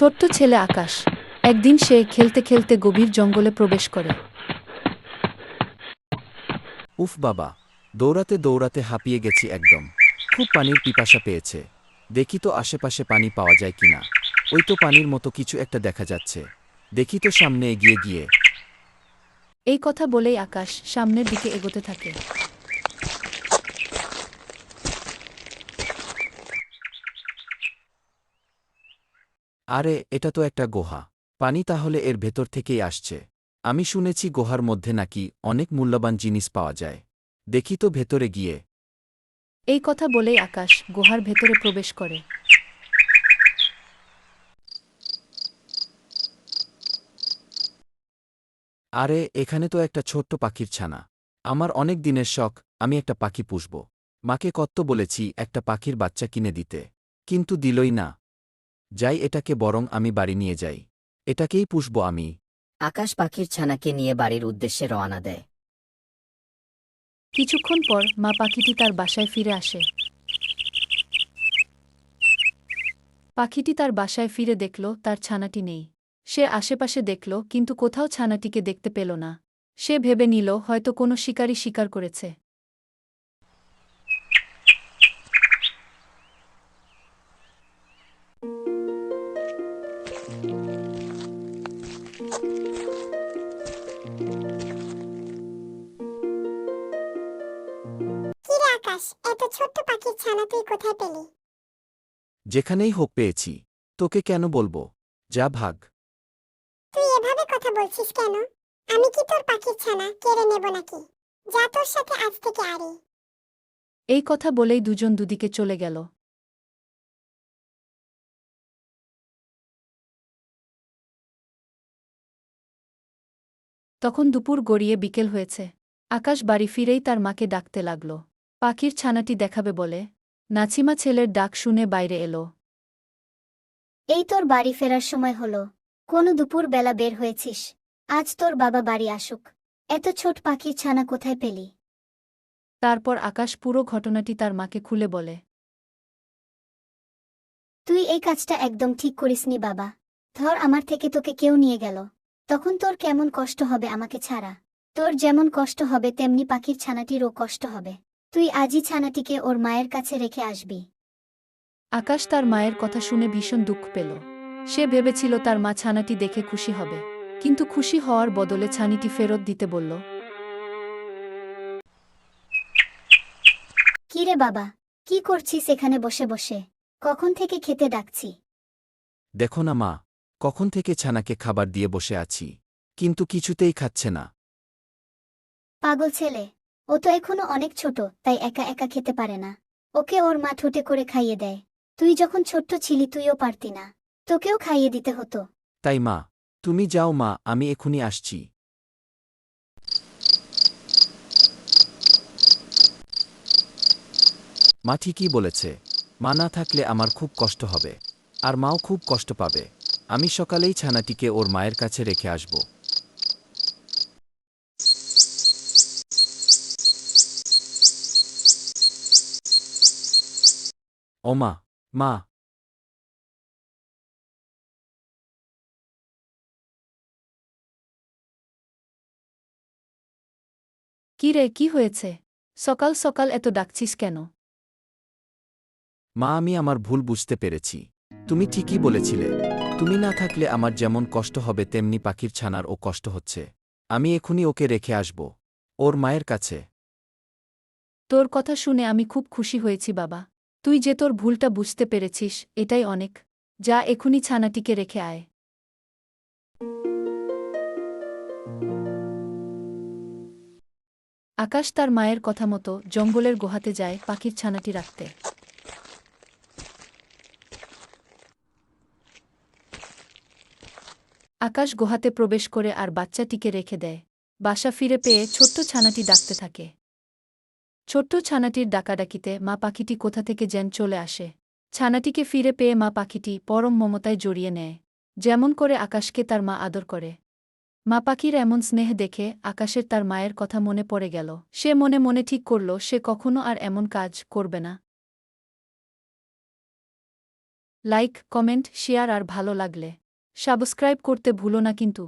ছোট্ট ছেলে আকাশ। একদিন সে খেলতে খেলতে গভীর জঙ্গলে প্রবেশ করে। উফ বাবা, দৌড়াতে দৌড়াতে হাঁপিয়ে গেছি একদম। খুব পানির পিপাসা পেয়েছে। দেখি তো আশেপাশে পানি পাওয়া যায় কিনা। ওই তো পানির মতো কিছু একটা দেখা যাচ্ছে। দেখি তো সামনে এগিয়ে গিয়ে। এই কথা বলেই আকাশ সামনের দিকে এগোতে থাকে। আরে এটা তো একটা গুহা। পানি তাহলে এর ভেতর থেকেই আসছে। আমি শুনেছি গুহার মধ্যে নাকি অনেক মূল্যবান জিনিস পাওয়া যায়। দেখি তো ভেতরে গিয়ে। এই কথা বলেই আকাশ গুহার ভেতরে প্রবেশ করে। আরে এখানে তো একটা ছোট্ট পাখির ছানা। আমার অনেক দিনের শখ, আমি একটা পাখি পুষব। মাকে কত বলেছি একটা পাখির বাচ্চা কিনে দিতে, কিন্তু দিলই না। যাই, এটাকে বরং আমি বাড়ি নিয়ে যাই। এটাকেই পুষব আমি। আকাশ পাখির ছানাকে নিয়ে বাড়ির উদ্দেশ্যে রওনা দেয়। কিছুক্ষণ পর মা পাখিটি তার বাসায় ফিরে আসে। পাখিটি তার বাসায় ফিরে দেখল তার ছানাটি নেই। সে আশেপাশে দেখল কিন্তু কোথাও ছানাটিকে দেখতে পেল না। সে ভেবে নিল হয়তো কোনো শিকারী শিকার করেছে। কিরে আকাশ, এত ছোট্ট পাখির ছানা তুই কোথায় পেলি? যেখানেই হোক পেয়েছি। তোকে কেন বলবো? যা ভাগ। তুই এভাবে কথা বলছিস কেন? আমি কি তোর পাখির ছানা কেড়ে নেব নাকি? যা, তোর সাথে আজ থেকে আরি। এই কথা বলেই দুজন দুদিকে চলে গেল। তখন দুপুর গড়িয়ে বিকেল হয়েছে। আকাশ বাড়ি ফিরেই তার মাকে ডাকতে লাগল। পাখির ছানাটি দেখাবে বলে। নাছিমা ছেলের ডাক শুনে বাইরে এলো। এই তোর বাড়ি ফেরার সময় হলো। কোনো দুপুর বেলা বের হয়েছিস? আজ তোর বাবা বাড়ি আসুক। এত ছোট পাখির ছানা কোথায় পেলি? তারপর আকাশ পুরো ঘটনাটি তার মাকে খুলে বলে। তুই এই কাজটা একদম ঠিক করিসনি বাবা। ধর আমার থেকে তোকে কেউ নিয়ে গেল, তখন তোর কেমন কষ্ট হবে আমাকে ছাড়া। তোর যেমন কষ্ট হবে তেমনি পাখির ছানাটিরও কষ্ট হবে। তুই আজই ছানাটিকে ওর মায়ের কাছে রেখে আসবি। আকাশ তার মায়ের কথা শুনে ভীষণ দুঃখ পেল। সে ভেবেছিল তার মা ছানাটি দেখে খুশি হবে, কিন্তু খুশি হওয়ার বদলে ছানিটি ফেরত দিতে বলল। কিরে বাবা, কি করছিস এখানে বসে বসে? কখন থেকে খেতে ডাকছি। দেখো না মা, কখন থেকে ছানাকে খাবার দিয়ে বসে আছি, কিন্তু কিছুতেই খাচ্ছে না। পাগল ছেলে, ও তো এখনো অনেক ছোট, তাই একা একা খেতে পারে না। ওকে ওর মা ঠোঁটে করে খাইয়ে দেয়। তুই যখন ছোট্ট ছিলি তুইও পারতি না, তোকেও খাইয়ে দিতে হতো। তাই মা, তুমি যাও মা, আমি এখুনি আসছি। মা ঠিকই বলেছে। মা না থাকলে আমার খুব কষ্ট হবে, আর মাও খুব কষ্ট পাবে। আমি সকালেই ছানাটিকে ওর মায়ের কাছে রেখে আসব। ও মা, মা। কি রে, কি হয়েছে? সকাল সকাল এত ডাকছিস কেন? মা, আমি আমার ভুল বুঝতে পেরেছি। তুমি ঠিকই বলেছিলে। তুমি না থাকলে আমার যেমন কষ্ট হবে তেমনি পাখির ছানারও কষ্ট হচ্ছে। আমি এখুনি ওকে রেখে আসব ওর মায়ের কাছে। তোর কথা শুনে আমি খুব খুশি হয়েছি বাবা। তুই যে তোর ভুলটা বুঝতে পেরেছিস, এটাই অনেক। যা, এখুনি ছানাটিকে রেখে আয়। আকাশ তার মায়ের কথা মতো জঙ্গলের গুহাতে যায় পাখির ছানাটি রাখতে। আকাশ গুহাতে প্রবেশ করে আর বাচ্চাটিকে রেখে দেয়। বাসা ফিরে পেয়ে ছোট্ট ছানাটি ডাকতে থাকে। ছোট্ট ছানাটির ডাকাডাকিতে মা পাখিটি কোথা থেকে যেন চলে আসে। ছানাটিকে ফিরে পেয়ে মা পাখিটি পরম মমতায় জড়িয়ে নেয়, যেমন করে আকাশকে তার মা আদর করে। মা পাখির এমন স্নেহ দেখে আকাশের তার মায়ের কথা মনে পড়ে গেল। সে মনে মনে ঠিক করল সে কখনো আর এমন কাজ করবে না। লাইক, কমেন্ট, শেয়ার আর ভালো লাগলে সাবস্ক্রাইব করতে ভুলো না কিন্তু।